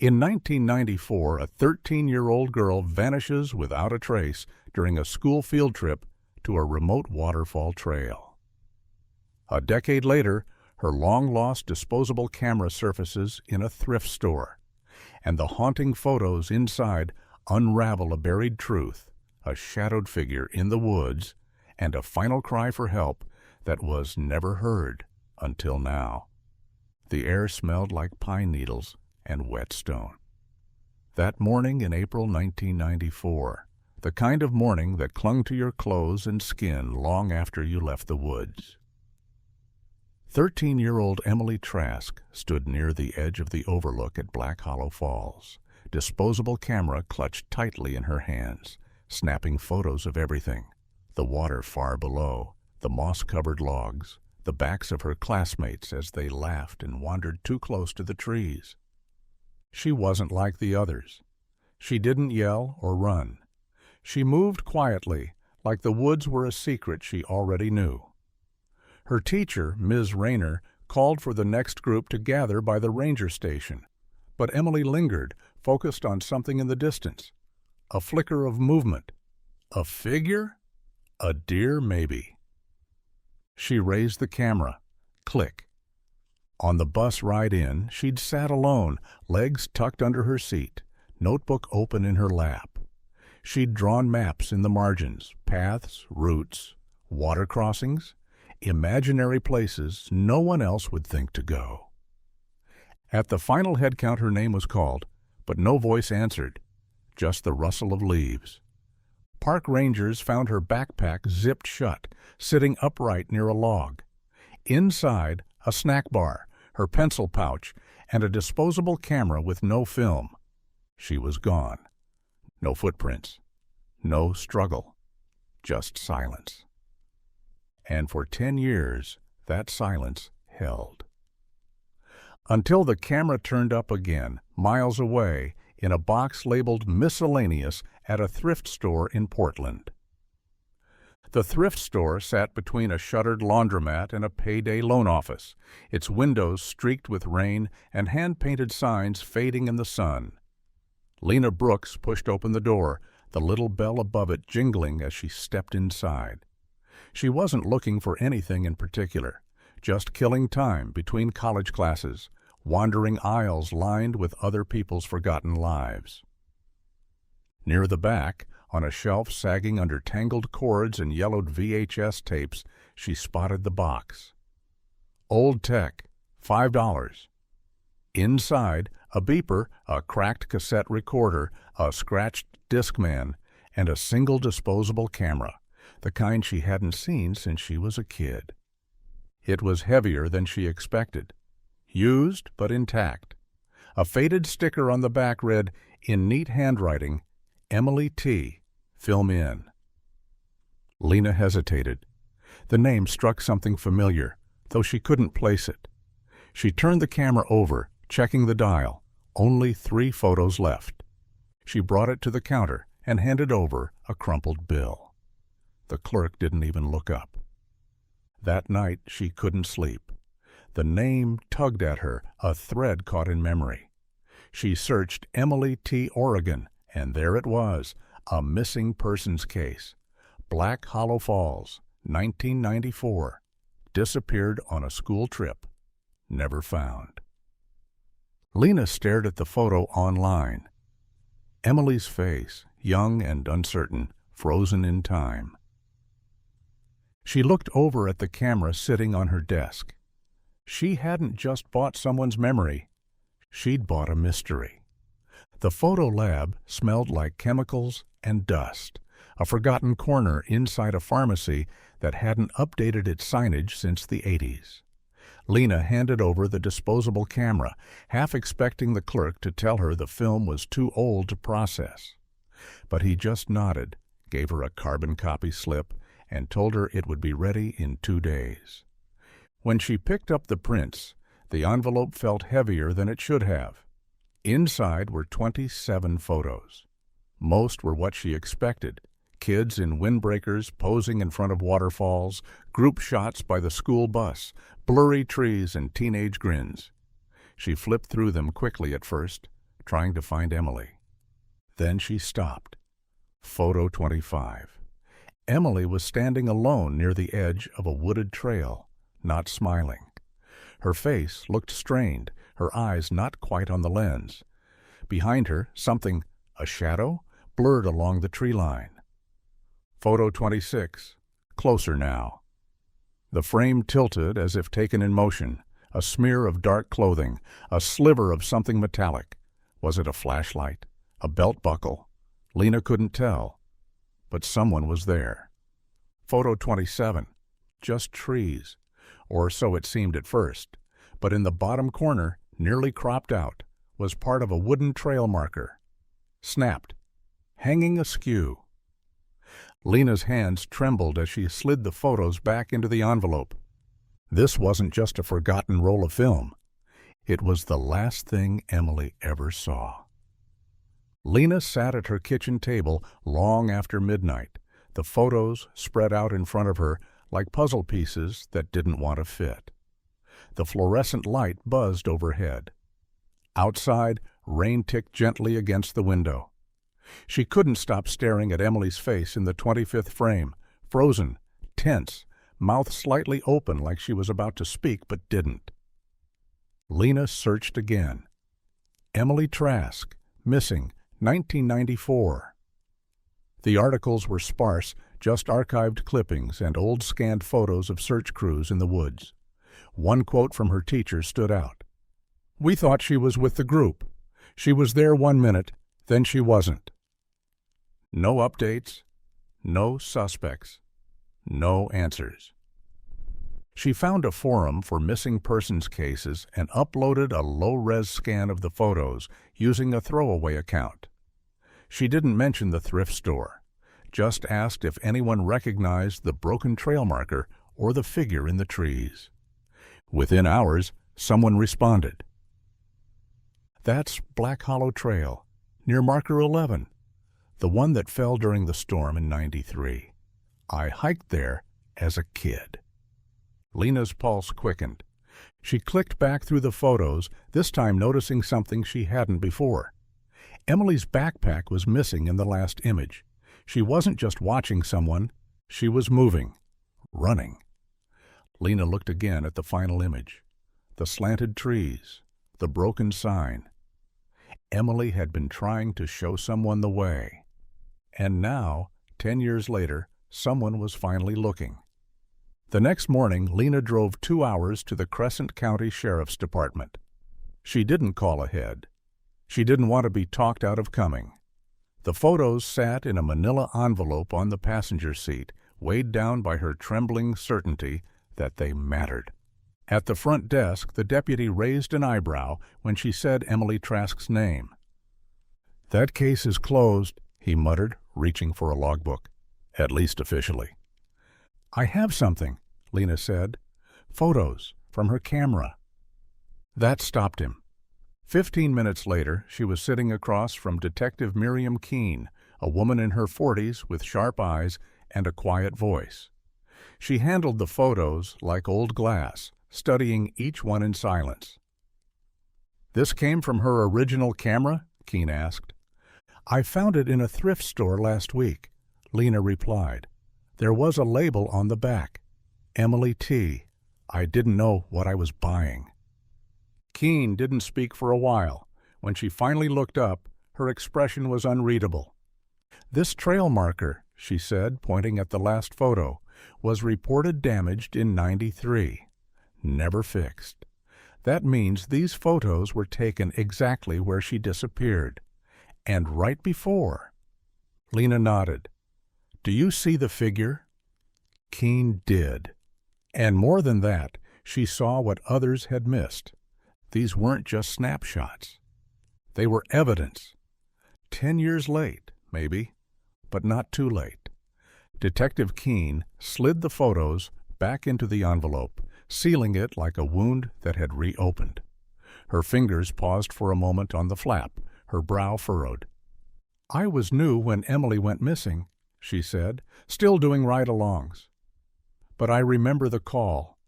In 1994, a 13-year-old girl vanishes without a trace during a school field trip to a remote waterfall trail. A decade later, her long-lost disposable camera surfaces in a thrift store, and the haunting photos inside unravel a buried truth, a shadowed figure in the woods, and a final cry for help that was never heard until now. The air smelled like pine needles and wet stone. That morning in April 1994, the kind of morning that clung to your clothes and skin long after you left the woods. 13-year-old Emily Trask stood near the edge of the overlook at Black Hollow Falls, disposable camera clutched tightly in her hands, snapping photos of everything: the water far below, the moss-covered logs, the backs of her classmates as they laughed and wandered too close to the trees. She wasn't like the others. She didn't yell or run. She moved quietly, like the woods were a secret she already knew. Her teacher, Ms. Rayner, called for the next group to gather by the ranger station, but Emily lingered, focused on something in the distance. A flicker of movement. A figure? A deer, maybe. She raised the camera. Click. On the bus ride in, she'd sat alone, legs tucked under her seat, notebook open in her lap. She'd drawn maps in the margins, paths, routes, water crossings, imaginary places no one else would think to go. At the final head count her name was called, but no voice answered, just the rustle of leaves. Park rangers found her backpack zipped shut, sitting upright near a log. Inside, a snack bar, her pencil pouch, and a disposable camera with no film. She was gone. No footprints. No struggle. Just silence. And for 10 years, that silence held. Until the camera turned up again, miles away, in a box labeled Miscellaneous at a thrift store in Portland. The thrift store sat between a shuttered laundromat and a payday loan office, its windows streaked with rain and hand-painted signs fading in the sun. Lena Brooks pushed open the door, the little bell above it jingling as she stepped inside. She wasn't looking for anything in particular, just killing time between college classes, wandering aisles lined with other people's forgotten lives. Near the back, on a shelf sagging under tangled cords and yellowed VHS tapes, she spotted the box. Old Tech, $5. Inside, a beeper, a cracked cassette recorder, a scratched Discman, and a single disposable camera, the kind she hadn't seen since she was a kid. It was heavier than she expected. Used, but intact. A faded sticker on the back read, in neat handwriting, Emily T. Film in. Lena hesitated. The name struck something familiar, though she couldn't place it. She turned the camera over, checking the dial. Only 3 photos left. She brought it to the counter and handed over a crumpled bill. The clerk didn't even look up. That night she couldn't sleep. The name tugged at her, a thread caught in memory. She searched Emily T. Oregon, and there it was, a missing persons case. Black Hollow Falls, 1994. Disappeared on a school trip. Never found. Lena stared at the photo online. Emily's face, young and uncertain, frozen in time. She looked over at the camera sitting on her desk. She hadn't just bought someone's memory. She'd bought a mystery. The photo lab smelled like chemicals and dust, a forgotten corner inside a pharmacy that hadn't updated its signage since the 80s. Lena handed over the disposable camera, half expecting the clerk to tell her the film was too old to process. But he just nodded, gave her a carbon copy slip, and told her it would be ready in 2 days. When she picked up the prints, the envelope felt heavier than it should have. Inside were 27 photos. Most were what she expected: kids in windbreakers posing in front of waterfalls, group shots by the school bus, blurry trees and teenage grins. She flipped through them quickly at first, trying to find Emily. Then she stopped. Photo 25. Emily was standing alone near the edge of a wooded trail, not smiling. Her face looked strained, her eyes not quite on the lens. Behind her, something, a shadow, blurred along the tree line. Photo 26. Closer now. The frame tilted as if taken in motion, a smear of dark clothing, a sliver of something metallic. Was it a flashlight? A belt buckle? Lena couldn't tell. But someone was there. Photo 27. Just trees. Or so it seemed at first. But in the bottom corner, nearly cropped out, was part of a wooden trail marker. Snapped. Hanging askew. Lena's hands trembled as she slid the photos back into the envelope. This wasn't just a forgotten roll of film. It was the last thing Emily ever saw. Lena sat at her kitchen table long after midnight, the photos spread out in front of her like puzzle pieces that didn't want to fit. The fluorescent light buzzed overhead. Outside, rain ticked gently against the window. She couldn't stop staring at Emily's face in the 25th frame, frozen, tense, mouth slightly open like she was about to speak but didn't. Lena searched again. Emily Trask, missing, 1994. The articles were sparse, just archived clippings and old scanned photos of search crews in the woods. One quote from her teacher stood out. "We thought she was with the group. She was there 1 minute, then she wasn't." No updates, no suspects, no answers. She found a forum for missing persons cases and uploaded a low-res scan of the photos using a throwaway account. She didn't mention the thrift store, just asked if anyone recognized the broken trail marker or the figure in the trees. Within hours, someone responded. "That's Black Hollow Trail, near marker 11, the one that fell during the storm in '93. I hiked there as a kid." Lena's pulse quickened. She clicked back through the photos, this time noticing something she hadn't before. Emily's backpack was missing in the last image. She wasn't just watching someone, she was moving, running. Lena looked again at the final image. The slanted trees, the broken sign. Emily had been trying to show someone the way. And now, 10 years later, someone was finally looking. The next morning, Lena drove 2 hours to the Crescent County Sheriff's Department. She didn't call ahead. She didn't want to be talked out of coming. The photos sat in a manila envelope on the passenger seat, weighed down by her trembling certainty that they mattered. At the front desk, the deputy raised an eyebrow when she said Emily Trask's name. "That case is closed," he muttered, reaching for a logbook, "at least officially." "I have something," Lena said. "Photos from her camera." That stopped him. 15 minutes later, she was sitting across from Detective Miriam Keene, a woman in her 40s with sharp eyes and a quiet voice. She handled the photos like old glass, studying each one in silence. "This came from her original camera?" Keene asked. "I found it in a thrift store last week," Lena replied. "There was a label on the back. Emily T. I didn't know what I was buying." Keene didn't speak for a while. When she finally looked up, her expression was unreadable. "This trail marker," she said, pointing at the last photo, "was reported damaged in '93. Never fixed. That means these photos were taken exactly where she disappeared. And right before." Lena nodded. "Do you see the figure?" Keene did. And more than that, she saw what others had missed. These weren't just snapshots. They were evidence. 10 years late, maybe, but not too late. Detective Keene slid the photos back into the envelope, sealing it like a wound that had reopened. Her fingers paused for a moment on the flap, her brow furrowed. "I was new when Emily went missing," she said, "still doing ride-alongs. But I remember the call.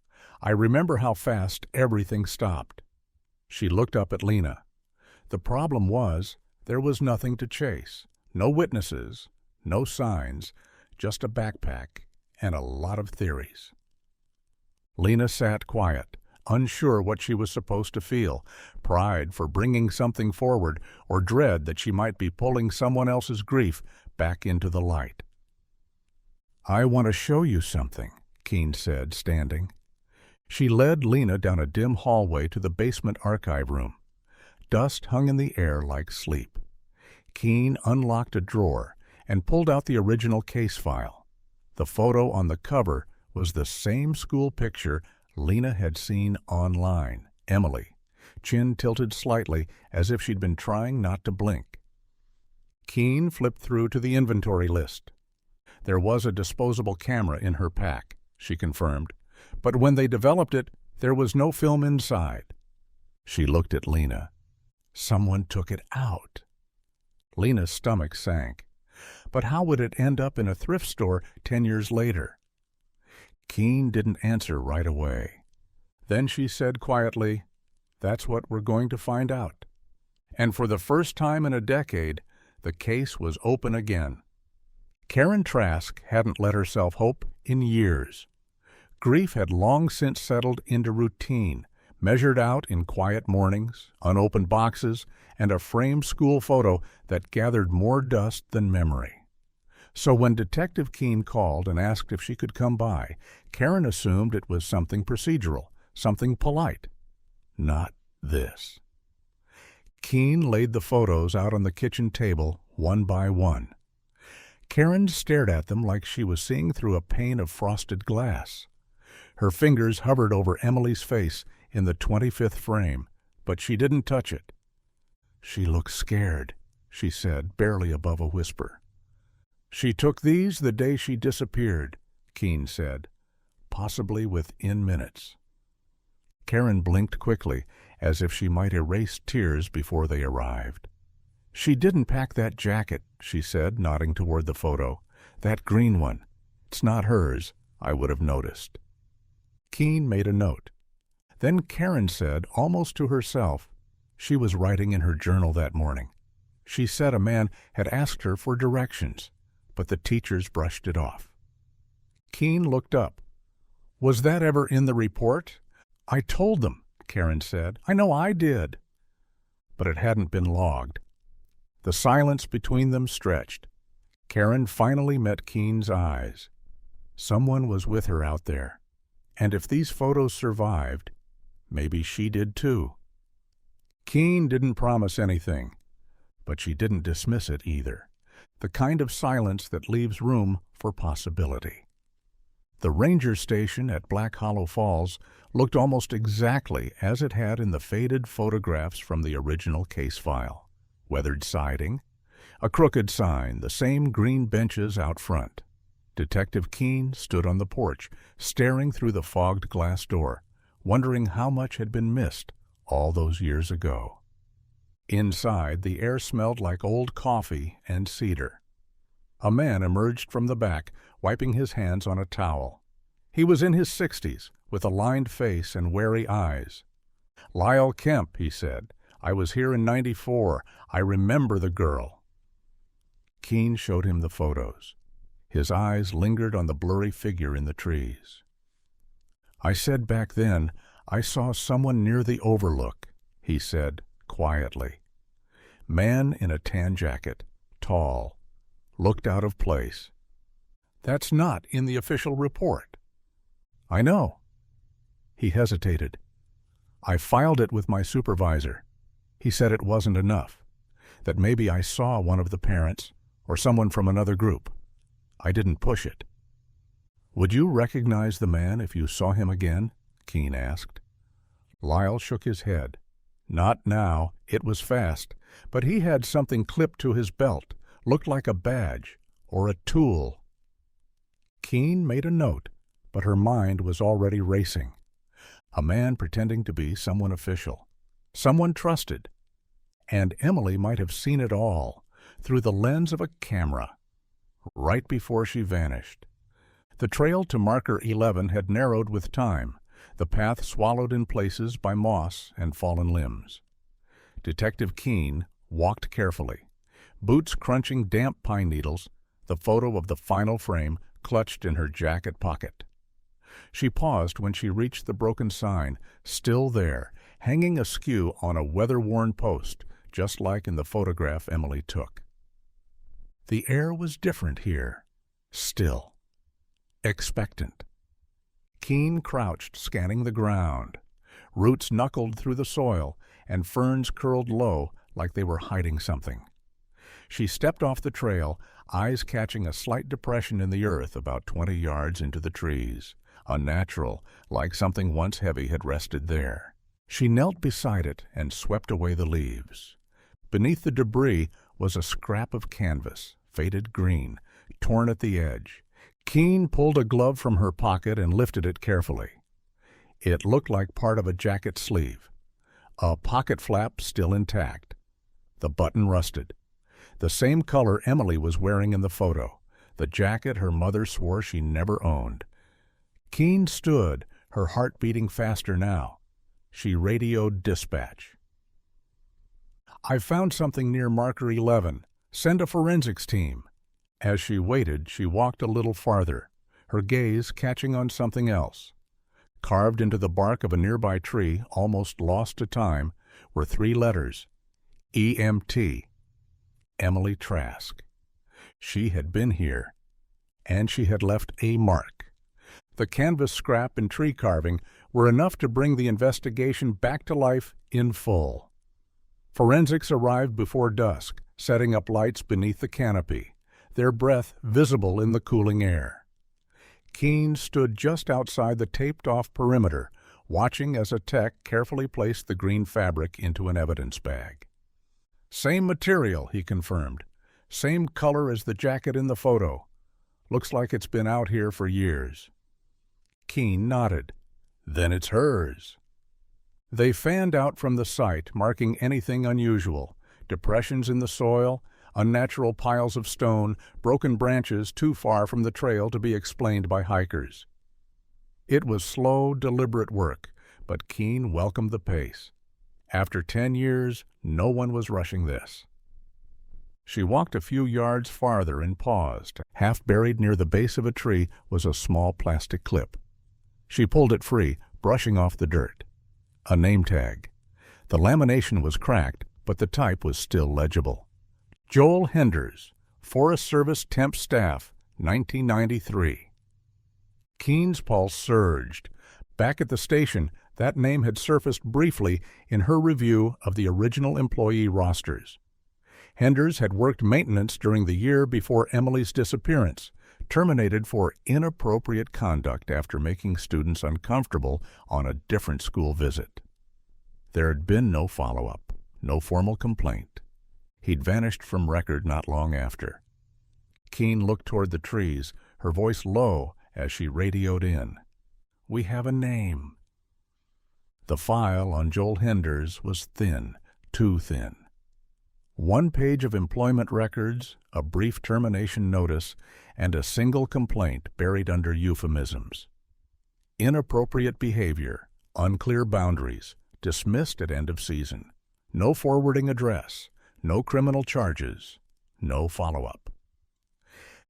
I remember how fast everything stopped." She looked up at Lena. The problem was, there was nothing to chase. No witnesses, no signs, just a backpack and a lot of theories. Lena sat quiet, unsure what she was supposed to feel, pride for bringing something forward or dread that she might be pulling someone else's grief back into the light. "I want to show you something," Keene said, standing. She led Lena down a dim hallway to the basement archive room. Dust hung in the air like sleep. Keene unlocked a drawer and pulled out the original case file. The photo on the cover was the same school picture Lena had seen online, Emily, chin tilted slightly as if she'd been trying not to blink. Keene flipped through to the inventory list. There was a disposable camera in her pack, she confirmed, but when they developed it, there was no film inside. She looked at Lena. Someone took it out. Lena's stomach sank. But how would it end up in a thrift store 10 years later? Keene didn't answer right away. Then she said quietly, "That's what we're going to find out." And for the first time in a decade, the case was open again. Karen Trask hadn't let herself hope in years. Grief had long since settled into routine, measured out in quiet mornings, unopened boxes, and a framed school photo that gathered more dust than memory. So when Detective Keene called and asked if she could come by, Karen assumed it was something procedural, something polite. Not this. Keene laid the photos out on the kitchen table, one by one. Karen stared at them like she was seeing through a pane of frosted glass. Her fingers hovered over Emily's face in the 25th frame, but she didn't touch it. "She looks scared," she said, barely above a whisper. "She took these the day she disappeared," Keene said, "possibly within minutes." Karen blinked quickly, as if she might erase tears before they arrived. "She didn't pack that jacket," she said, nodding toward the photo. "That green one. It's not hers. I would have noticed." Keene made a note. Then Karen said, almost to herself, she was writing in her journal that morning. She said a man had asked her for directions, but the teachers brushed it off. Keene looked up. "Was that ever in the report?" "I told them," Karen said. "I know I did." But it hadn't been logged. The silence between them stretched. Karen finally met Keene's eyes. Someone was with her out there. And if these photos survived, maybe she did too. Keene didn't promise anything, but she didn't dismiss it either. The kind of silence that leaves room for possibility. The ranger station at Black Hollow Falls looked almost exactly as it had in the faded photographs from the original case file. Weathered siding, a crooked sign, the same green benches out front. Detective Keene stood on the porch, staring through the fogged glass door, wondering how much had been missed all those years ago. Inside, the air smelled like old coffee and cedar. A man emerged from the back, wiping his hands on a towel. He was in his 60s, with a lined face and wary eyes. "Lyle Kemp," he said. "I was here in '94. I remember the girl." Keene showed him the photos. His eyes lingered on the blurry figure in the trees. "I said back then, I saw someone near the overlook," he said, quietly. Man in a tan jacket, tall, looked out of place. "That's not in the official report." "I know." He hesitated. "I filed it with my supervisor. He said it wasn't enough, that maybe I saw one of the parents or someone from another group. I didn't push it." "Would you recognize the man if you saw him again?" Keene asked. Lyle shook his head. Not now. It was fast, but he had something clipped to his belt, looked like a badge or a tool. Keene made a note, but her mind was already racing. A man pretending to be someone official, someone trusted. And Emily might have seen it all, through the lens of a camera, right before she vanished. The trail to marker 11 had narrowed with time, the path swallowed in places by moss and fallen limbs. Detective Keene walked carefully, boots crunching damp pine needles, the photo of the final frame clutched in her jacket pocket. She paused when she reached the broken sign, still there, hanging askew on a weather-worn post, just like in the photograph Emily took. The air was different here, still, expectant. Keene crouched, scanning the ground. Roots knuckled through the soil, and ferns curled low like they were hiding something. She stepped off the trail, eyes catching a slight depression in the earth about 20 yards into the trees, unnatural, like something once heavy had rested there. She knelt beside it and swept away the leaves. Beneath the debris was a scrap of canvas, faded green, torn at the edge. Keene pulled a glove from her pocket and lifted it carefully. It looked like part of a jacket sleeve. A pocket flap still intact. The button rusted. The same color Emily was wearing in the photo, the jacket her mother swore she never owned. Keene stood, her heart beating faster now. She radioed dispatch. "I found something near marker 11. Send a forensics team." As she waited, she walked a little farther, her gaze catching on something else. Carved into the bark of a nearby tree, almost lost to time, were 3 letters: EMT. Emily Trask. She had been here, and she had left a mark. The canvas scrap and tree carving were enough to bring the investigation back to life in full. Forensics arrived before dusk, setting up lights beneath the canopy, their breath visible in the cooling air. Keene stood just outside the taped-off perimeter, watching as a tech carefully placed the green fabric into an evidence bag. "Same material," he confirmed. "Same color as the jacket in the photo. Looks like it's been out here for years." Keene nodded. "Then it's hers." They fanned out from the site, marking anything unusual: depressions in the soil, unnatural piles of stone, broken branches too far from the trail to be explained by hikers. It was slow, deliberate work, but Keene welcomed the pace. After 10 years, no one was rushing this. She walked a few yards farther and paused. Half buried near the base of a tree was a small plastic clip. She pulled it free, brushing off the dirt. A name tag. The lamination was cracked, but the type was still legible. Joel Henders, Forest Service Temp Staff, 1993. Keene's pulse surged. Back at the station, that name had surfaced briefly in her review of the original employee rosters. Henders had worked maintenance during the year before Emily's disappearance, terminated for inappropriate conduct after making students uncomfortable on a different school visit. There had been no follow-up, no formal complaint. He'd vanished from record not long after. Keene looked toward the trees, her voice low as she radioed in. "We have a name." The file on Joel Henders was thin, too thin. 1 page of employment records, a brief termination notice, and a single complaint buried under euphemisms. Inappropriate behavior, unclear boundaries, dismissed at end of season. No forwarding address, no criminal charges, no follow-up.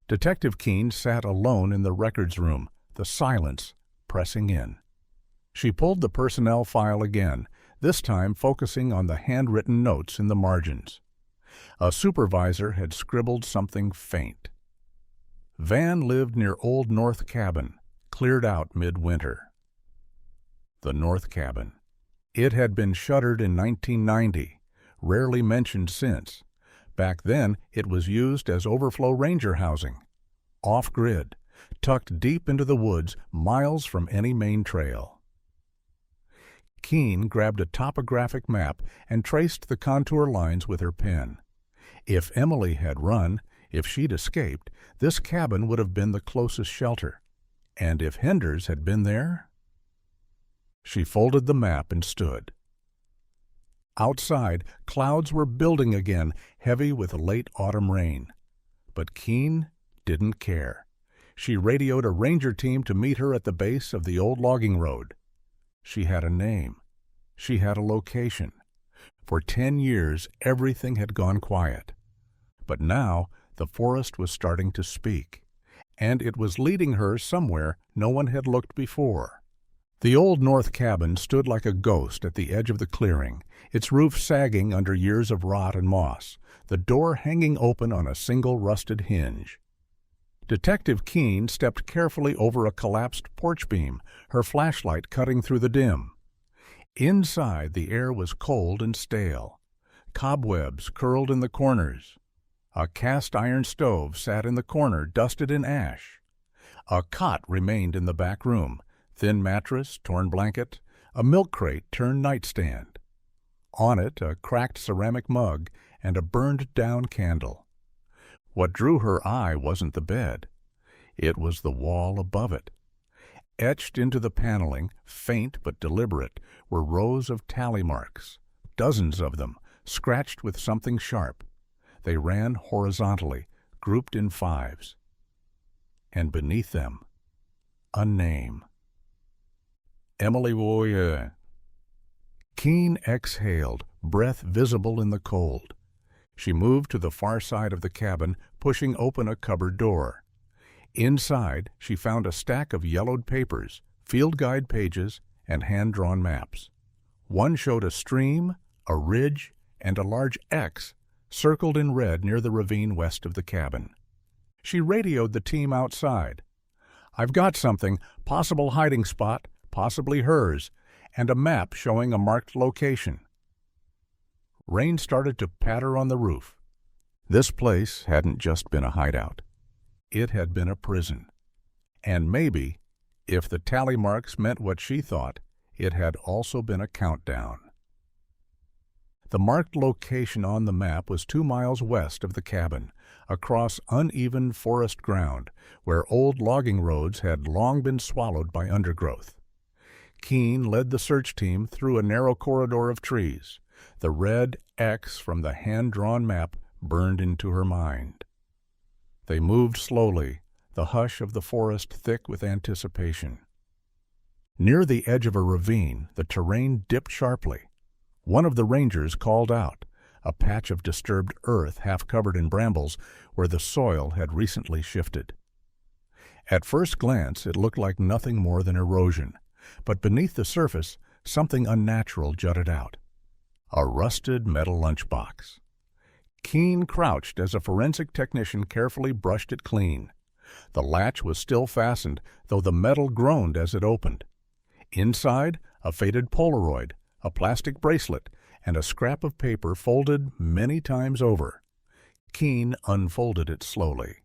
Detective Keene sat alone in the records room, the silence pressing in. She pulled the personnel file again, this time focusing on the handwritten notes in the margins. A supervisor had scribbled something faint. Van lived near Old North Cabin, cleared out midwinter. The North Cabin. It had been shuttered in 1990, rarely mentioned since. Back then, it was used as overflow ranger housing. Off-grid, tucked deep into the woods, miles from any main trail. Keene grabbed a topographic map and traced the contour lines with her pen. If Emily had run, if she'd escaped, this cabin would have been the closest shelter. And if Henders had been there? She folded the map and stood. Outside, clouds were building again, heavy with late autumn rain. But Keene didn't care. She radioed a ranger team to meet her at the base of the old logging road. She had a name. She had a location. For 10 years, everything had gone quiet. But now, the forest was starting to speak, and it was leading her somewhere no one had looked before. The old north cabin stood like a ghost at the edge of the clearing, its roof sagging under years of rot and moss, the door hanging open on a single rusted hinge. Detective Keene stepped carefully over a collapsed porch beam, her flashlight cutting through the dim. Inside, the air was cold and stale. Cobwebs curled in the corners. A cast-iron stove sat in the corner, dusted in ash. A cot remained in the back room, thin mattress, torn blanket, a milk crate turned nightstand. On it, a cracked ceramic mug and a burned-down candle. What drew her eye wasn't the bed. It was the wall above it. Etched into the paneling, faint but deliberate, were rows of tally marks, dozens of them, scratched with something sharp. They ran horizontally, grouped in fives. And beneath them, a name. Emily Trask. Keene exhaled, breath visible in the cold. She moved to the far side of the cabin, pushing open a cupboard door. Inside, she found a stack of yellowed papers, field guide pages, and hand-drawn maps. One showed a stream, a ridge, and a large X circled in red near the ravine west of the cabin. She radioed the team outside. "I've got something, possible hiding spot, possibly hers, and a map showing a marked location." Rain started to patter on the roof. This place hadn't just been a hideout. It had been a prison. And maybe, if the tally marks meant what she thought, it had also been a countdown. The marked location on the map was 2 miles west of the cabin, across uneven forest ground, where old logging roads had long been swallowed by undergrowth. Keene led the search team through a narrow corridor of trees. The red X from the hand-drawn map burned into her mind. They moved slowly, the hush of the forest thick with anticipation. Near the edge of a ravine, the terrain dipped sharply. One of the rangers called out, a patch of disturbed earth half covered in brambles where the soil had recently shifted. At first glance, it looked like nothing more than erosion, but beneath the surface, something unnatural jutted out. A rusted metal lunchbox. Keene crouched as a forensic technician carefully brushed it clean. The latch was still fastened, though the metal groaned as it opened. Inside, a faded Polaroid, a plastic bracelet, and a scrap of paper folded many times over. Keene unfolded it slowly.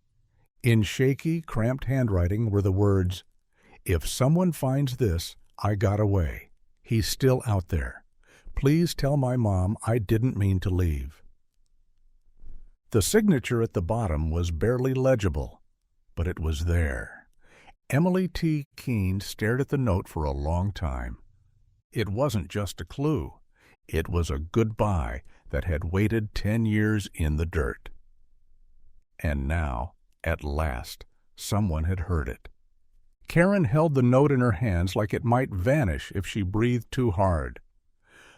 In shaky, cramped handwriting were the words, "If someone finds this, I got away. He's still out there. Please tell my mom I didn't mean to leave." The signature at the bottom was barely legible, but it was there. Emily T. Keene stared at the note for a long time. It wasn't just a clue. It was a goodbye that had waited 10 years in the dirt. And now, at last, someone had heard it. Karen held the note in her hands like it might vanish if she breathed too hard.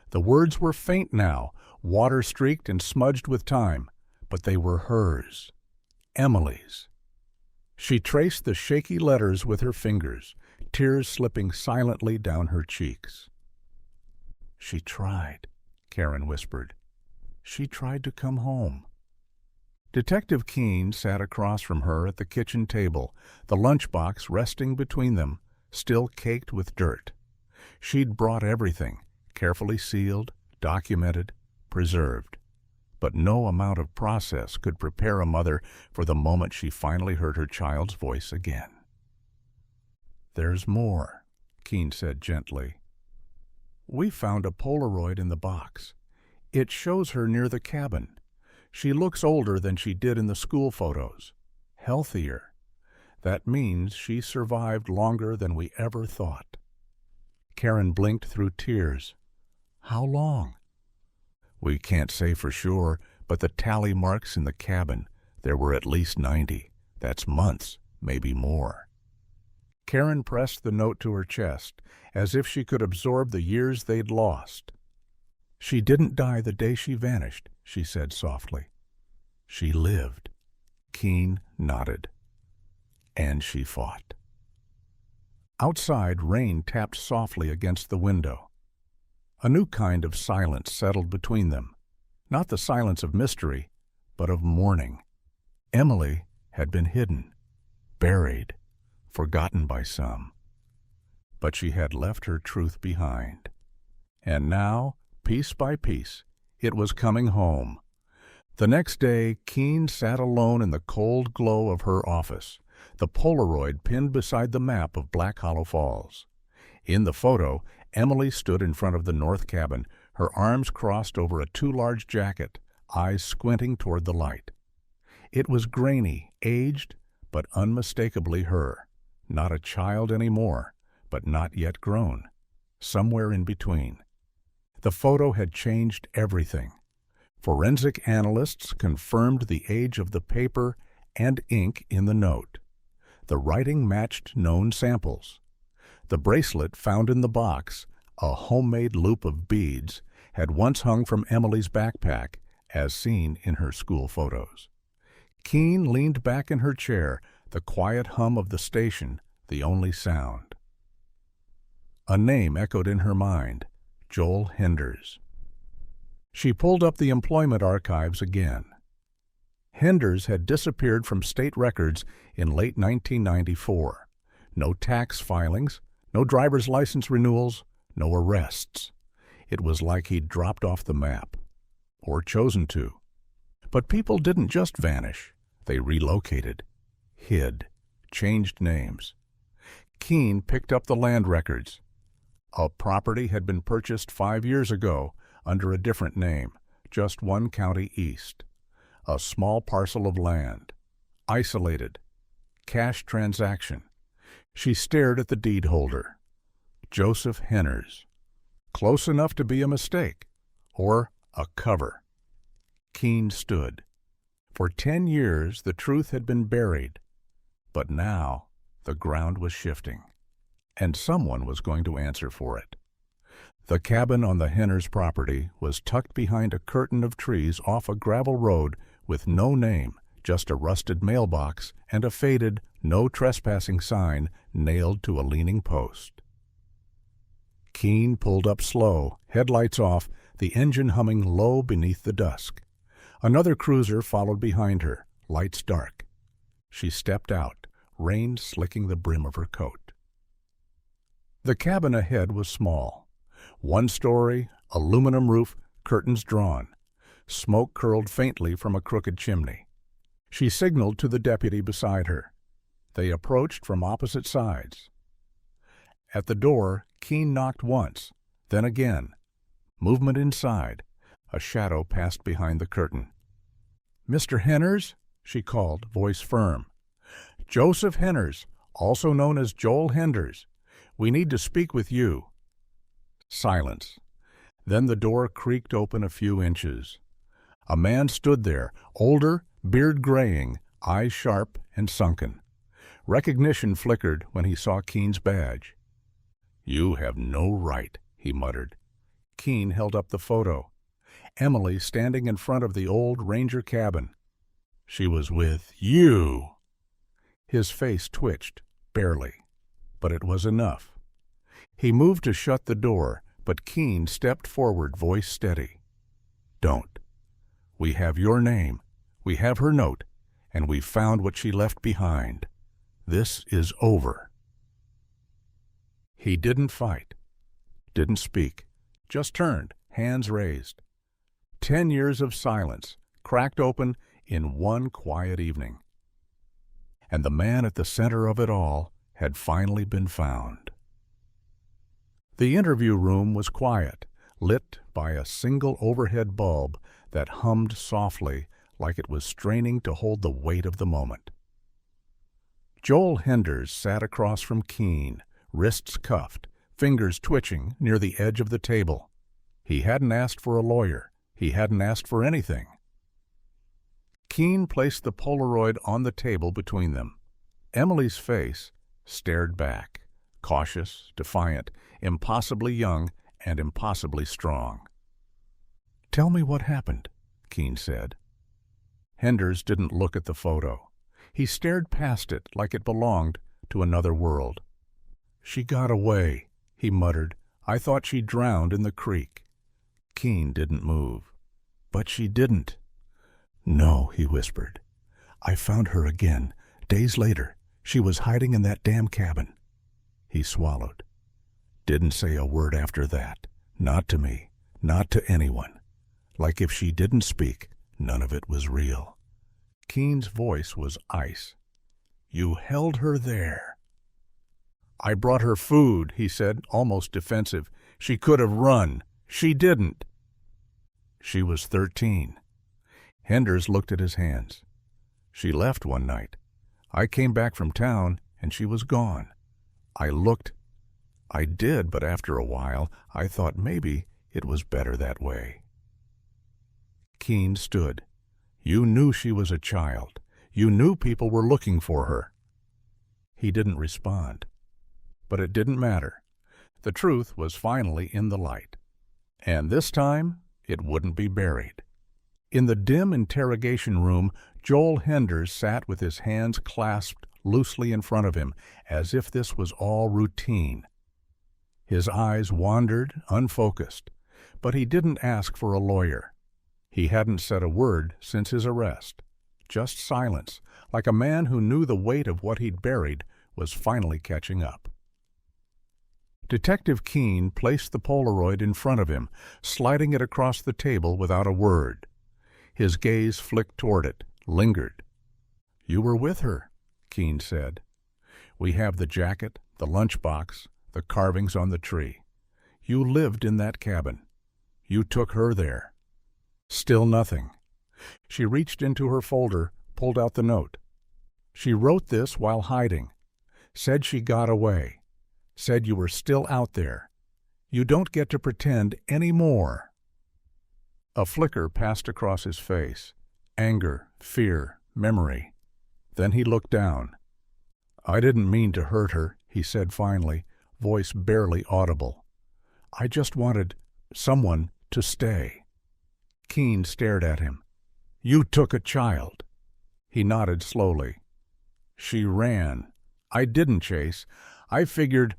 The words were faint now, water-streaked and smudged with time, but they were hers, Emily's. She traced the shaky letters with her fingers, tears slipping silently down her cheeks. "She tried," Karen whispered. "She tried to come home." Detective Keene sat across from her at the kitchen table, the lunchbox resting between them, still caked with dirt. She'd brought everything, carefully sealed, documented, preserved. But no amount of process could prepare a mother for the moment she finally heard her child's voice again. "There's more," Keene said gently. "We found a Polaroid in the box. It shows her near the cabin. She looks older than she did in the school photos. Healthier. That means she survived longer than we ever thought." Karen blinked through tears. "How long?" "We can't say for sure, but the tally marks in the cabin, there were at least 90. That's months, maybe more." Karen pressed the note to her chest, as if she could absorb the years they'd lost. "She didn't die the day she vanished," she said softly. "She lived." Keene nodded. "And she fought." Outside, rain tapped softly against the window. A new kind of silence settled between them, not the silence of mystery, but of mourning. Emily had been hidden, buried, forgotten by some. But she had left her truth behind. And now, piece by piece, it was coming home. The next day, Keene sat alone in the cold glow of her office, the Polaroid pinned beside the map of Black Hollow Falls. In the photo, Emily stood in front of the north cabin, her arms crossed over a too-large jacket, eyes squinting toward the light. It was grainy, aged, but unmistakably her. Not a child anymore, but not yet grown. Somewhere in between. The photo had changed everything. Forensic analysts confirmed the age of the paper and ink in the note. The writing matched known samples. The bracelet found in the box, a homemade loop of beads, had once hung from Emily's backpack, as seen in her school photos. Keene leaned back in her chair, the quiet hum of the station the only sound. A name echoed in her mind, Joel Henders. She pulled up the employment archives again. Henders had disappeared from state records in late 1994. No tax filings, no driver's license renewals, no arrests. It was like he'd dropped off the map, or chosen to. But people didn't just vanish. They relocated, hid, changed names. Keene picked up the land records. A property had been purchased 5 years ago under a different name, just 1 county east. A small parcel of land. Isolated. Cash transaction. She stared at the deed holder. Joseph Henners. Close enough to be a mistake, or a cover. Keene stood. For 10 years the truth had been buried, but now the ground was shifting, and someone was going to answer for it. The cabin on the Henners property was tucked behind a curtain of trees off a gravel road with no name, just a rusted mailbox and a faded "No Trespassing" sign nailed to a leaning post. Keene pulled up slow, headlights off, the engine humming low beneath the dusk. Another cruiser followed behind her, lights dark. She stepped out, rain slicking the brim of her coat. The cabin ahead was small. 1 story, aluminum roof, curtains drawn. Smoke curled faintly from a crooked chimney. She signaled to the deputy beside her. They approached from opposite sides. At the door, Keene knocked once, then again. Movement inside. A shadow passed behind the curtain. "Mr. Henners?" she called, voice firm. "Joseph Henners, also known as Joel Henders. We need to speak with you." Silence. Then the door creaked open a few inches. A man stood there, older, beard graying, eyes sharp and sunken. Recognition flickered when he saw Keene's badge. "You have no right," he muttered. Keene held up the photo. Emily standing in front of the old ranger cabin. She was with you. His face twitched, barely, but it was enough. He moved to shut the door, but Keene stepped forward, voice steady. "Don't. We have your name, we have her note, and we've found what she left behind. This is over." He didn't fight, didn't speak, just turned, hands raised. 10 years of silence, cracked open in one quiet evening. And the man at the center of it all had finally been found. The interview room was quiet, lit by a single overhead bulb that hummed softly like it was straining to hold the weight of the moment. Joel Henders sat across from Keene, wrists cuffed, fingers twitching near the edge of the table. He hadn't asked for a lawyer. He hadn't asked for anything. Keene placed the Polaroid on the table between them. Emily's face stared back, cautious, defiant, impossibly young, and impossibly strong. "Tell me what happened," Keene said. Henders didn't look at the photo. He stared past it like it belonged to another world. "She got away," he muttered. "I thought she drowned in the creek." Keene didn't move. "But she didn't." "No," he whispered. "I found her again, days later. She was hiding in that damn cabin." He swallowed. "Didn't say a word after that. Not to me. Not to anyone. Like if she didn't speak, none of it was real." Keene's voice was ice. "You held her there." "I brought her food," he said, almost defensive. "She could have run. She didn't." "She was 13. Henders looked at his hands. "She left one night. I came back from town, and she was gone. I looked. I did, but after a while, I thought maybe it was better that way." Keene stood. "You knew she was a child. You knew people were looking for her." He didn't respond. But it didn't matter. The truth was finally in the light. And this time, it wouldn't be buried. In the dim interrogation room, Joel Henders sat with his hands clasped loosely in front of him, as if this was all routine. His eyes wandered, unfocused, but he didn't ask for a lawyer. He hadn't said a word since his arrest. Just silence, like a man who knew the weight of what he'd buried was finally catching up. Detective Keene placed the Polaroid in front of him, sliding it across the table without a word. His gaze flicked toward it, lingered. "You were with her," Keene said. "We have the jacket, the lunchbox, the carvings on the tree. You lived in that cabin. You took her there." Still nothing. She reached into her folder, pulled out the note. "She wrote this while hiding. Said she got away. Said you were still out there. You don't get to pretend any more." A flicker passed across his face. Anger, fear, memory. Then he looked down. "I didn't mean to hurt her," he said finally, voice barely audible. "I just wanted someone to stay." Keene stared at him. "You took a child." He nodded slowly. "She ran. I didn't chase. I figured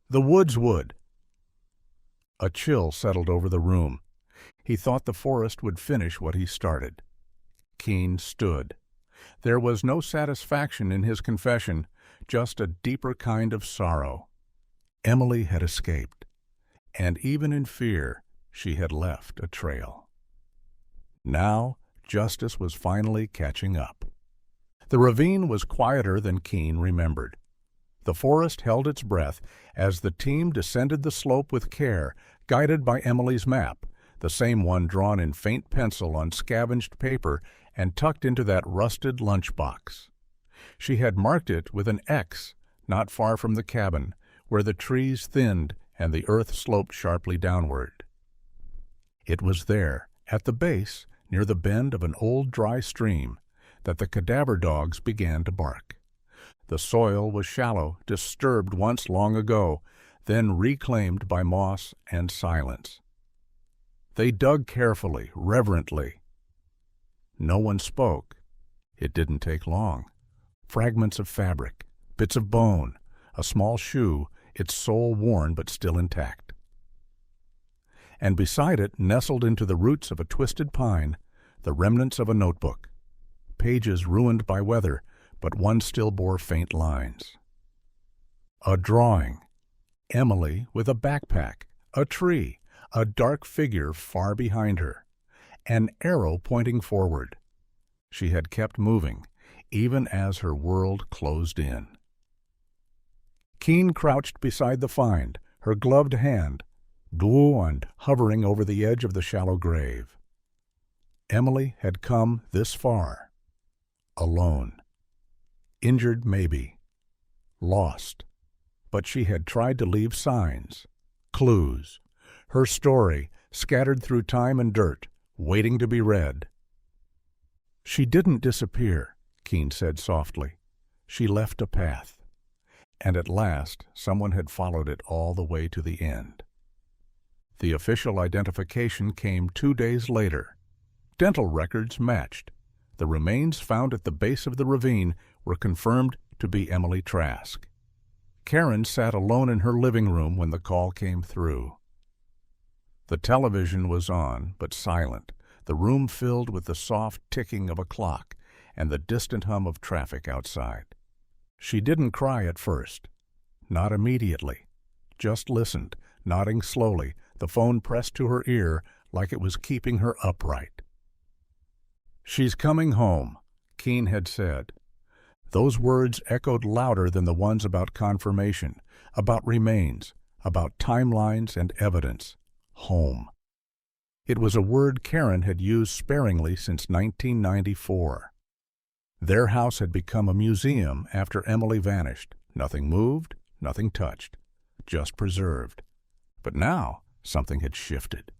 the woods would." A chill settled over the room. He thought the forest would finish what he started. Keene stood. There was no satisfaction in his confession, just a deeper kind of sorrow. Emily had escaped, and even in fear, she had left a trail. Now, justice was finally catching up. The ravine was quieter than Keene remembered. The forest held its breath as the team descended the slope with care, guided by Emily's map, the same one drawn in faint pencil on scavenged paper and tucked into that rusted lunchbox. She had marked it with an X not far from the cabin, where the trees thinned and the earth sloped sharply downward. It was there, at the base, near the bend of an old dry stream, that the cadaver dogs began to bark. The soil was shallow, disturbed once long ago, then reclaimed by moss and silence. They dug carefully, reverently. No one spoke. It didn't take long. Fragments of fabric, bits of bone, a small shoe, its sole worn but still intact. And beside it, nestled into the roots of a twisted pine, the remnants of a notebook. Pages ruined by weather, but one still bore faint lines. A drawing. Emily with a backpack, a tree, a dark figure far behind her, an arrow pointing forward. She had kept moving, even as her world closed in. Keene crouched beside the find, her gloved hand, and hovering over the edge of the shallow grave. Emily had come this far, alone. Injured maybe, lost, but she had tried to leave signs, clues, her story scattered through time and dirt, waiting to be read. "She didn't disappear," Keene said softly. "She left a path. And at last someone had followed it all the way to the end." The official identification came 2 days later. Dental records matched. The remains found at the base of the ravine were confirmed to be Emily Trask. Karen sat alone in her living room when the call came through. The television was on, but silent, the room filled with the soft ticking of a clock and the distant hum of traffic outside. She didn't cry at first. Not immediately. Just listened, nodding slowly, the phone pressed to her ear like it was keeping her upright. "She's coming home," Keene had said. Those words echoed louder than the ones about confirmation, about remains, about timelines and evidence. Home. It was a word Karen had used sparingly since 1994. Their house had become a museum after Emily vanished. Nothing moved, nothing touched, just preserved. But now something had shifted.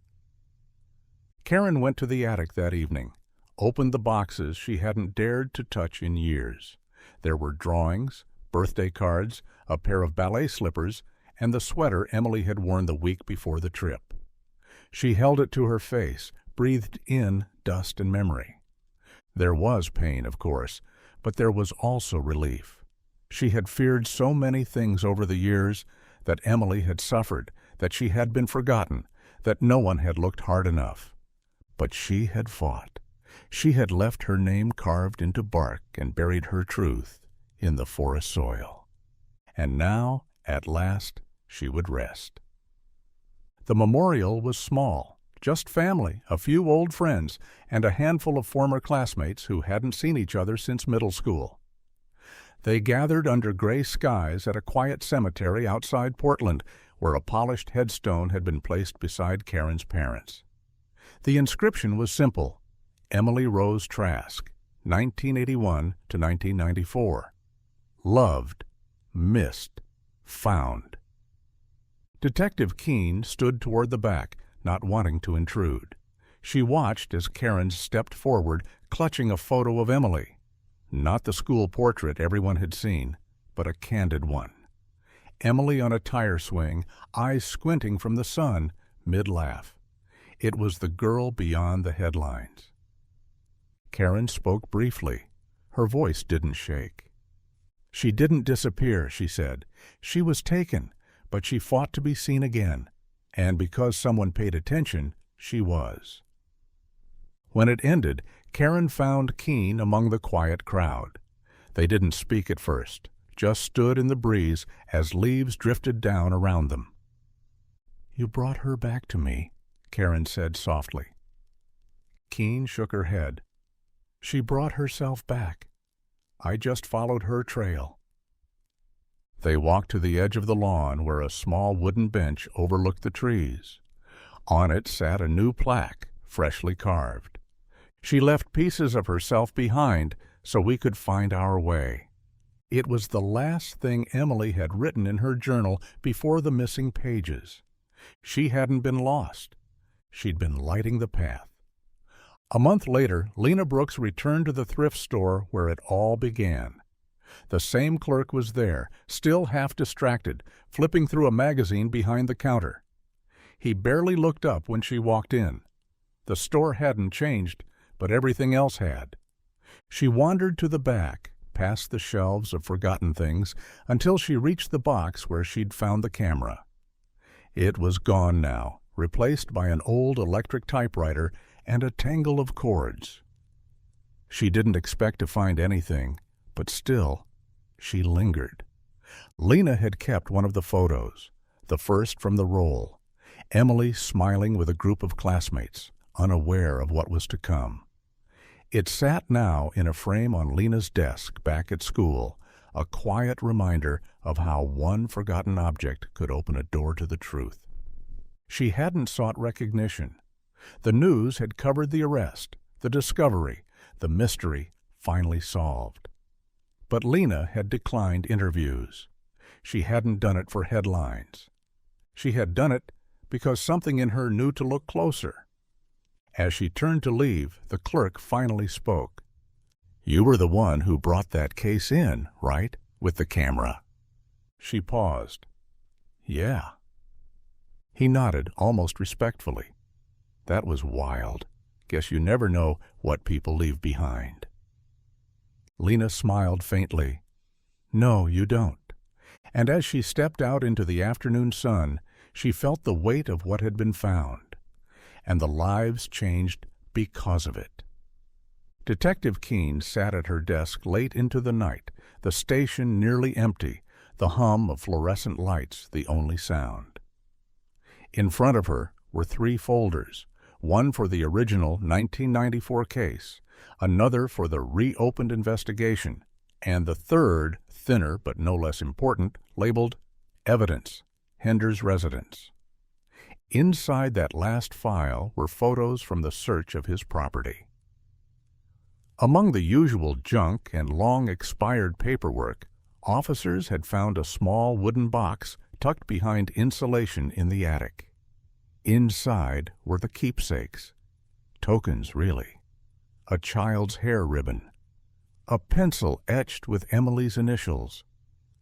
Karen went to the attic that evening, opened the boxes she hadn't dared to touch in years. There were drawings, birthday cards, a pair of ballet slippers, and the sweater Emily had worn the week before the trip. She held it to her face, breathed in dust and memory. There was pain, of course, but there was also relief. She had feared so many things over the years, that Emily had suffered, that she had been forgotten, that no one had looked hard enough. But she had fought. She had left her name carved into bark and buried her truth in the forest soil. And now, at last, she would rest. The memorial was small, just family, a few old friends, and a handful of former classmates who hadn't seen each other since middle school. They gathered under gray skies at a quiet cemetery outside Portland, where a polished headstone had been placed beside Karen's parents. The inscription was simple: Emily Rose Trask, 1981 to 1994. Loved, missed, found. Detective Keene stood toward the back, not wanting to intrude. She watched as Karen stepped forward, clutching a photo of Emily. Not the school portrait everyone had seen, but a candid one. Emily on a tire swing, eyes squinting from the sun, mid-laugh. It was the girl beyond the headlines. Karen spoke briefly. Her voice didn't shake. "She didn't disappear," she said. "She was taken, but she fought to be seen again, and because someone paid attention, she was." When it ended, Karen found Keene among the quiet crowd. They didn't speak at first, just stood in the breeze as leaves drifted down around them. "You brought her back to me," Karen said softly. Keene shook her head. "She brought herself back. I just followed her trail." They walked to the edge of the lawn where a small wooden bench overlooked the trees. On it sat a new plaque, freshly carved. "She left pieces of herself behind so we could find our way." It was the last thing Emily had written in her journal before the missing pages. She hadn't been lost. She'd been lighting the path. A month later, Lena Brooks returned to the thrift store where it all began. The same clerk was there, still half distracted, flipping through a magazine behind the counter. He barely looked up when she walked in. The store hadn't changed, but everything else had. She wandered to the back, past the shelves of forgotten things, until she reached the box where she'd found the camera. It was gone now, replaced by an old electric typewriter and a tangle of cords. She didn't expect to find anything, but still, she lingered. Lena had kept one of the photos, the first from the roll. Emily smiling with a group of classmates, unaware of what was to come. It sat now in a frame on Lena's desk back at school, a quiet reminder of how one forgotten object could open a door to the truth. She hadn't sought recognition. The news had covered the arrest, the discovery, the mystery finally solved. But Lena had declined interviews. She hadn't done it for headlines. She had done it because something in her knew to look closer. As she turned to leave, the clerk finally spoke. "You were the one who brought that case in, right, with the camera?" She paused. "Yeah." He nodded almost respectfully. That was wild. Guess you never know what people leave behind. Lena smiled faintly. No, you don't. And as she stepped out into the afternoon sun, she felt the weight of what had been found. And the lives changed because of it. Detective Keene sat at her desk late into the night, the station nearly empty, the hum of fluorescent lights the only sound. In front of her were 3 folders, one for the original 1994 case, another for the reopened investigation, and the third, thinner but no less important, labeled Evidence, Hender's Residence. Inside that last file were photos from the search of his property. Among the usual junk and long-expired paperwork, officers had found a small wooden box tucked behind insulation in the attic. Inside were the keepsakes. Tokens, really. A child's hair ribbon. A pencil etched with Emily's initials.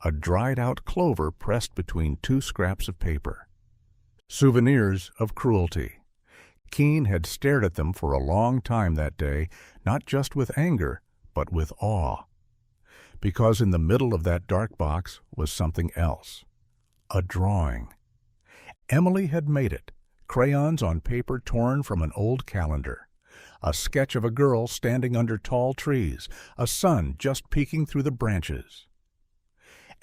A dried-out clover pressed between 2 scraps of paper. Souvenirs of cruelty. Keene had stared at them for a long time that day, not just with anger, but with awe. Because in the middle of that dark box was something else. A drawing. Emily had made it, crayons on paper torn from an old calendar. A sketch of a girl standing under tall trees, a sun just peeking through the branches.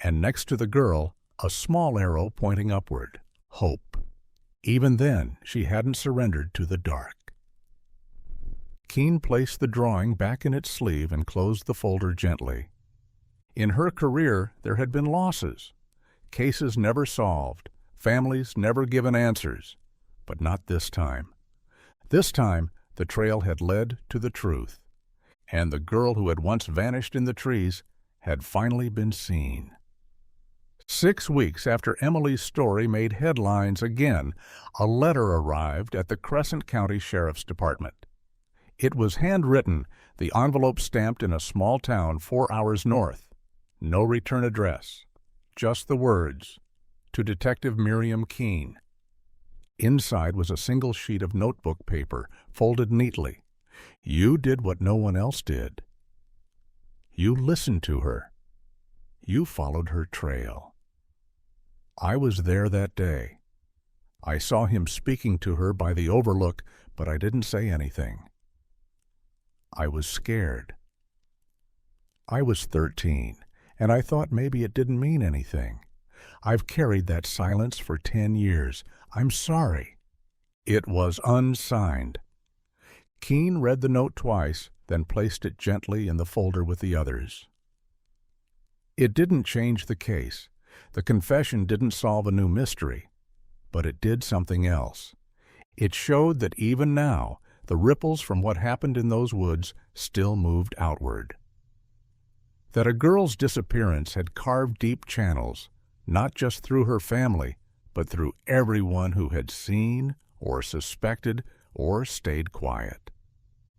And next to the girl, a small arrow pointing upward. Hope. Even then, she hadn't surrendered to the dark. Keene placed the drawing back in its sleeve and closed the folder gently. In her career, there had been losses. Cases never solved, families never given answers. But not this time. This time, the trail had led to the truth. And the girl who had once vanished in the trees had finally been seen. 6 weeks after Emily's story made headlines again, a letter arrived at the Crescent County Sheriff's Department. It was handwritten, the envelope stamped in a small town 4 hours north. No return address. Just the words, to Detective Miriam Keene. Inside was a single sheet of notebook paper, folded neatly. You did what no one else did. You listened to her. You followed her trail. I was there that day. I saw him speaking to her by the overlook, but I didn't say anything. I was scared. I was 13, and I thought maybe it didn't mean anything. I've carried that silence for 10 years. I'm sorry. It was unsigned. Keene read the note twice, then placed it gently in the folder with the others. It didn't change the case. The confession didn't solve a new mystery. But it did something else. It showed that even now, the ripples from what happened in those woods still moved outward. That a girl's disappearance had carved deep channels, not just through her family, but through everyone who had seen or suspected or stayed quiet.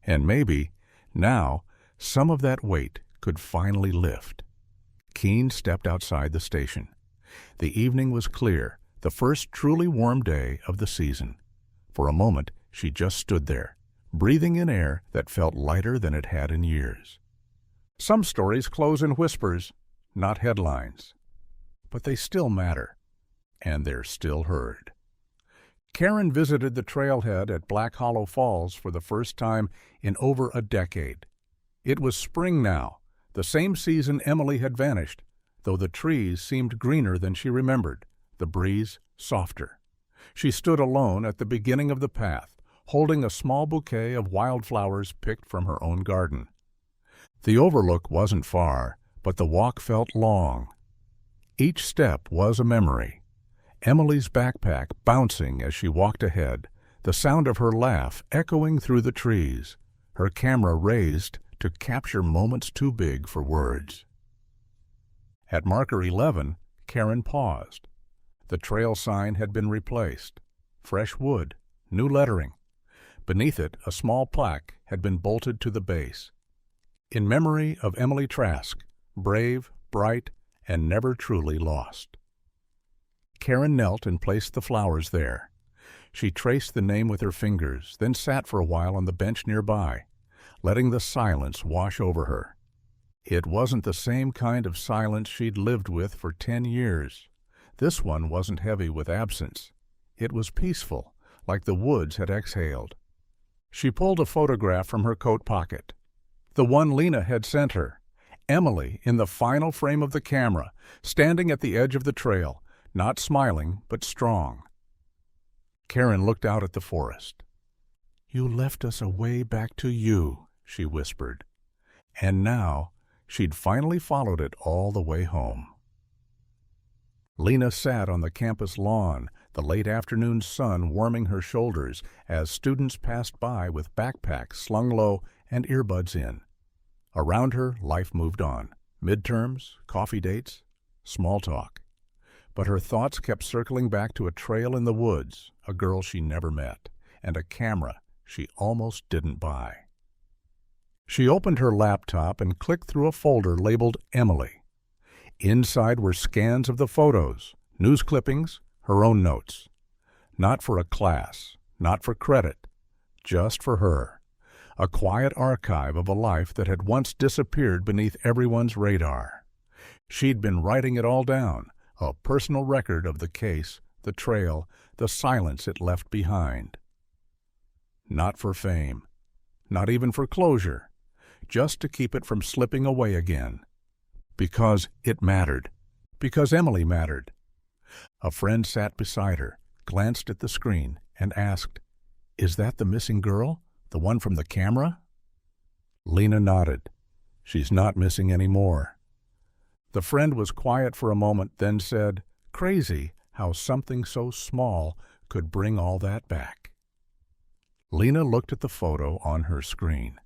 And maybe, now, some of that weight could finally lift. Keene stepped outside the station. The evening was clear, the first truly warm day of the season. For a moment, she just stood there, breathing in air that felt lighter than it had in years. Some stories close in whispers, not headlines. But they still matter, and they're still heard. Karen visited the trailhead at Black Hollow Falls for the first time in over a decade. It was spring now, the same season Emily had vanished, though the trees seemed greener than she remembered, the breeze softer. She stood alone at the beginning of the path, holding a small bouquet of wildflowers picked from her own garden. The overlook wasn't far, but the walk felt long. Each step was a memory. Emily's backpack bouncing as she walked ahead, the sound of her laugh echoing through the trees, her camera raised to capture moments too big for words. At marker 11, Karen paused. The trail sign had been replaced. Fresh wood, new lettering. Beneath it, a small plaque had been bolted to the base. In memory of Emily Trask, brave, bright, and never truly lost. Karen knelt and placed the flowers there. She traced the name with her fingers, then sat for a while on the bench nearby, letting the silence wash over her. It wasn't the same kind of silence she'd lived with for 10 years. This one wasn't heavy with absence. It was peaceful, like the woods had exhaled. She pulled a photograph from her coat pocket. The one Lena had sent her. Emily in the final frame of the camera, standing at the edge of the trail, not smiling, but strong. Karen looked out at the forest. "You left us a way back to you," she whispered. And now she'd finally followed it all the way home. Lena sat on the campus lawn, the late afternoon sun warming her shoulders as students passed by with backpacks slung low and earbuds in. Around her, life moved on. Midterms, coffee dates, small talk. But her thoughts kept circling back to a trail in the woods, a girl she never met, and a camera she almost didn't buy. She opened her laptop and clicked through a folder labeled Emily. Inside were scans of the photos, news clippings, her own notes. Not for a class, not for credit, just for her. A quiet archive of a life that had once disappeared beneath everyone's radar. She'd been writing it all down, a personal record of the case, the trail, the silence it left behind. Not for fame, not even for closure, just to keep it from slipping away again. Because it mattered. Because Emily mattered. A friend sat beside her, glanced at the screen, and asked, "Is that the missing girl? The one from the camera?" Lena nodded. "She's not missing any more." The friend was quiet for a moment, then said, "Crazy how something so small could bring all that back." Lena looked at the photo on her screen.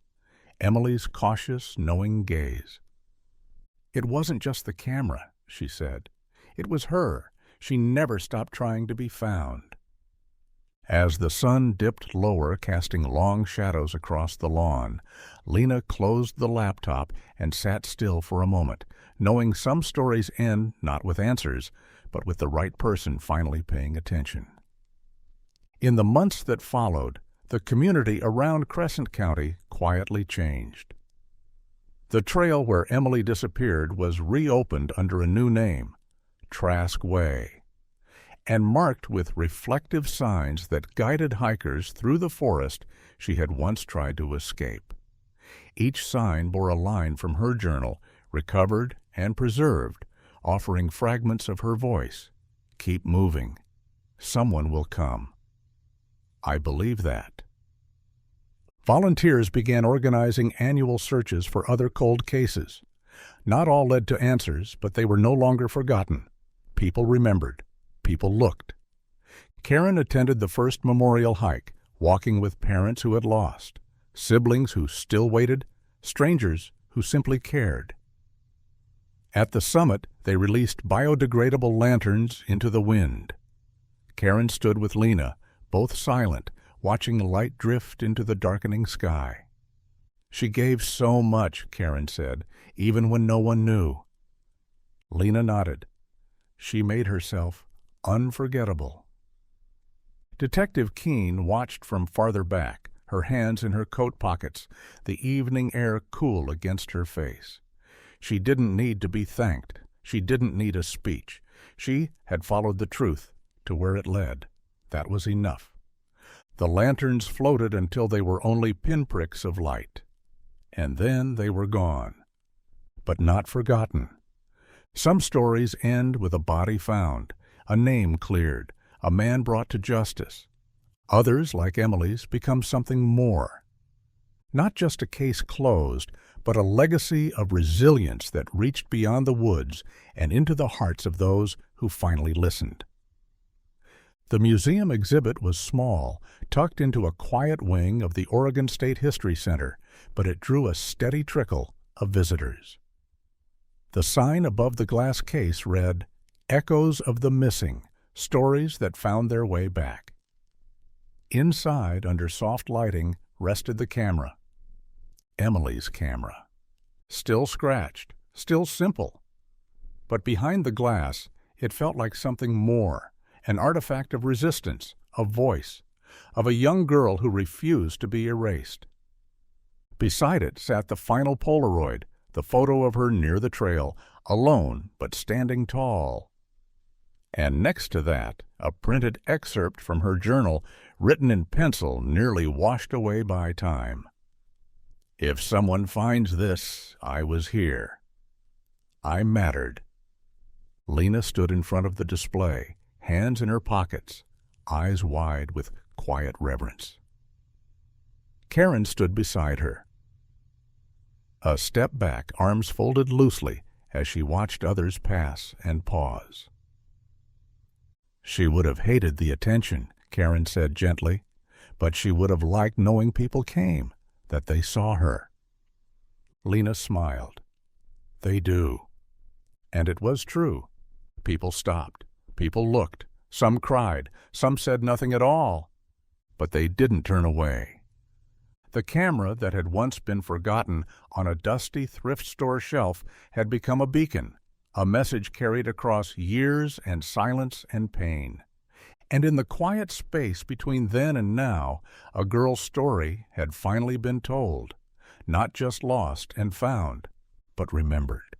Emily's cautious, knowing gaze. "It wasn't just the camera," she said. "It was her. She never stopped trying to be found." As the sun dipped lower, casting long shadows across the lawn, Lena closed the laptop and sat still for a moment, knowing some stories end not with answers, but with the right person finally paying attention. In the months that followed, the community around Crescent County quietly changed. The trail where Emily disappeared was reopened under a new name, Trask Way, and marked with reflective signs that guided hikers through the forest she had once tried to escape. Each sign bore a line from her journal, recovered and preserved, offering fragments of her voice. "Keep moving. Someone will come." I believe that. Volunteers began organizing annual searches for other cold cases. Not all led to answers, but they were no longer forgotten. People remembered. People looked. Karen attended the first memorial hike, walking with parents who had lost, siblings who still waited, strangers who simply cared. At the summit, they released biodegradable lanterns into the wind. Karen stood with Lena, both silent, watching light drift into the darkening sky. "She gave so much," Karen said, "even when no one knew." Lena nodded. "She made herself unforgettable." Detective Keene watched from farther back, her hands in her coat pockets, the evening air cool against her face. She didn't need to be thanked. She didn't need a speech. She had followed the truth to where it led. That was enough. The lanterns floated until they were only pinpricks of light. And then they were gone. But not forgotten. Some stories end with a body found, a name cleared, a man brought to justice. Others, like Emily's, become something more. Not just a case closed, but a legacy of resilience that reached beyond the woods and into the hearts of those who finally listened. The museum exhibit was small, tucked into a quiet wing of the Oregon State History Center, but it drew a steady trickle of visitors. The sign above the glass case read, "Echoes of the Missing, Stories that Found Their Way Back." Inside, under soft lighting, rested the camera. Emily's camera. Still scratched, still simple. But behind the glass, It felt like something more, an artifact of resistance, of voice, of a young girl who refused to be erased. Beside it sat the final Polaroid, the photo of her near the trail, alone but standing tall. And next to that, a printed excerpt from her journal, written in pencil, nearly washed away by time. If someone finds this, I was here. I mattered. Lena stood in front of the display, hands in her pockets, eyes wide with quiet reverence. Karen stood beside her. A step back, arms folded loosely, as she watched others pass and pause. She would have hated the attention, Karen said gently, but she would have liked knowing people came, that they saw her. Lena smiled. They do. And it was true. People stopped. People looked. Some cried. Some said nothing at all. But they didn't turn away. The camera that had once been forgotten on a dusty thrift store shelf had become a beacon, a message carried across years and silence and pain. And in the quiet space between then and now, a girl's story had finally been told, not just lost and found, but remembered.